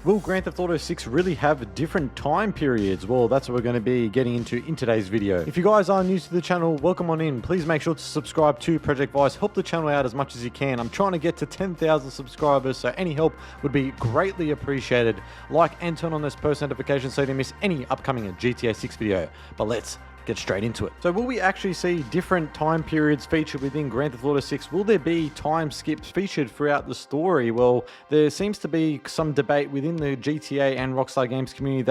Will Grand Theft Auto 6 really have different time periods? Well, that's what we're going to be getting into in today's video. If you guys are new to the channel, welcome on in. Please make sure to subscribe to Project Vice. Help the channel out as much as you can. I'm trying to get to 10,000 subscribers, so any help would be greatly appreciated. Like and turn on those post notifications so you don't miss any upcoming GTA 6 video. But let's get straight into it. So will we actually see different time periods featured within Grand Theft Auto 6? Will there be time skips featured throughout the story? Well, there seems to be some debate within the GTA and Rockstar Games community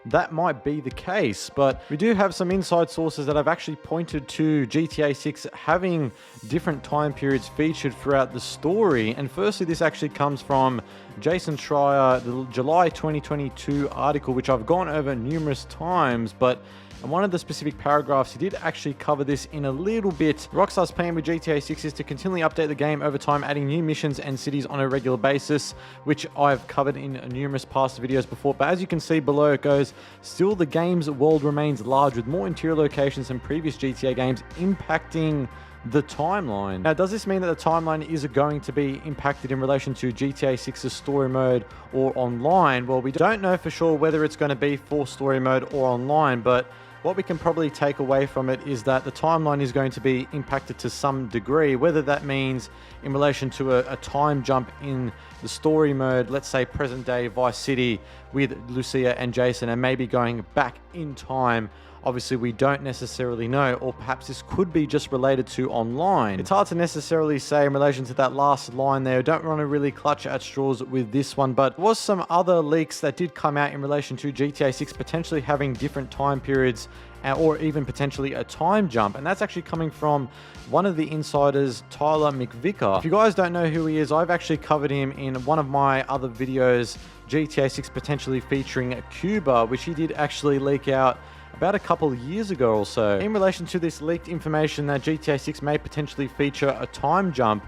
that might be the case, but we do have some inside sources that have actually pointed to GTA 6 having different time periods featured throughout the story. And firstly, this actually comes from Jason Schreier, the July 2022 article, which I've gone over numerous times, but in one of the specific paragraphs, he did actually cover this in a little bit. Rockstar's plan with GTA 6 is to continually update the game over time, adding new missions and cities on a regular basis, which I've covered in numerous past videos before. But as you can see below, it goes, still the game's world remains large with more interior locations than previous GTA games, impacting the timeline. Now, does this mean that the timeline is going to be impacted in relation to GTA 6's story mode or online? Well, we don't know for sure whether it's going to be for story mode or online, but what we can probably take away from it is that the timeline is going to be impacted to some degree, whether that means in relation to a time jump in the story mode, let's say present day Vice City with Lucia and Jason, and maybe going back in time. Obviously, we don't necessarily know, or perhaps this could be just related to online. It's hard to necessarily say in relation to that last line there. Don't want to really clutch at straws with this one, but there was some other leaks that did come out in relation to GTA 6 potentially having different time periods or even potentially a time jump, and that's actually coming from one of the insiders, Tyler McVicker. If you guys don't know who he is, I've actually covered him in one of my other videos, GTA 6 potentially featuring Cuba, which he did actually leak out about a couple of years ago or so. In relation to this leaked information that GTA 6 may potentially feature a time jump,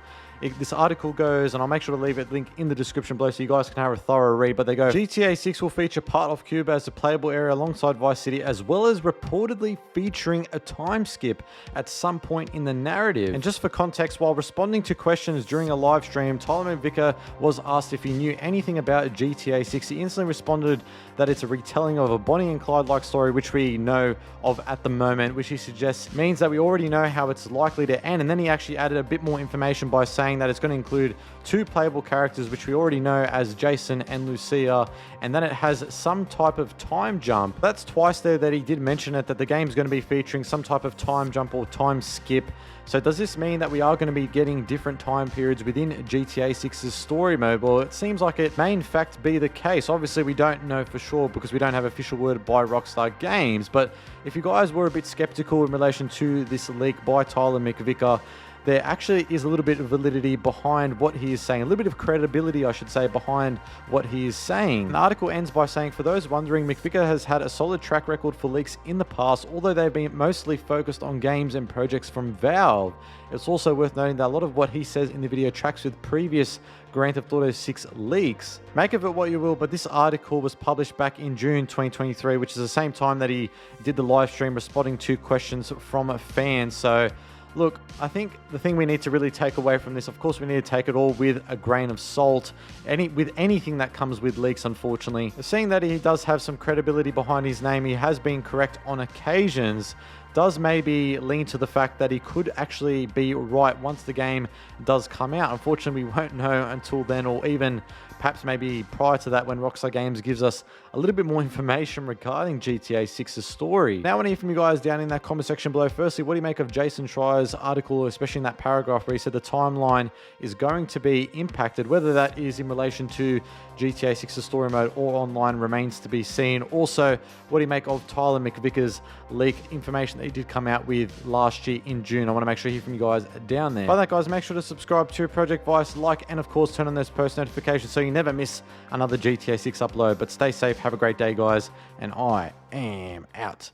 this article goes, and I'll make sure to leave a link in the description below so you guys can have a thorough read, but they go, GTA 6 will feature part of Cuba as a playable area alongside Vice City, as well as reportedly featuring a time skip at some point in the narrative. And just for context, while responding to questions during a live stream, Tyler McVicker was asked if he knew anything about GTA 6. He instantly responded that it's a retelling of a Bonnie and Clyde-like story, which we know of at the moment, which he suggests means that we already know how it's likely to end. And then he actually added a bit more information by saying that it's going to include two playable characters, which we already know as Jason and Lucia, and then it has some type of time jump. That's twice there that he did mention it, that the game's going to be featuring some type of time jump or time skip. So does this mean that we are going to be getting different time periods within GTA 6's story mode? Well, it seems like it may in fact be the case. Obviously, we don't know for sure because we don't have official word by Rockstar Games, but if you guys were a bit skeptical in relation to this leak by Tyler McVicker, there actually is a little bit of validity behind what he is saying, a little bit of credibility, I should say, behind what he is saying. The article ends by saying, for those wondering, McVicker has had a solid track record for leaks in the past, although they've been mostly focused on games and projects from Valve. It's also worth noting that a lot of what he says in the video tracks with previous Grand Theft Auto 6 leaks. Make of it what you will, but this article was published back in June 2023, which is the same time that he did the live stream responding to questions from fans. So look, I think the thing we need to really take away from this, of course, we need to take it all with a grain of salt. With anything that comes with leaks, unfortunately. Seeing that he does have some credibility behind his name, he has been correct on occasions, does maybe lean to the fact that he could actually be right once the game does come out. Unfortunately, we won't know until then, or even perhaps maybe prior to that when Rockstar Games gives us a little bit more information regarding GTA 6's story. Now I want to hear from you guys down in that comment section below. Firstly, what do you make of Jason Schreier's article, especially in that paragraph where he said the timeline is going to be impacted? Whether that is in relation to GTA 6's story mode or online remains to be seen. Also, what do you make of Tyler McVicker's leak information that he did come out with last year in June? I want to make sure to hear from you guys down there. By that, guys, make sure to subscribe to Project Vice, like, and of course turn on those post notifications so you never miss another GTA 6 upload. But stay safe, have a great day, guys, and I am out.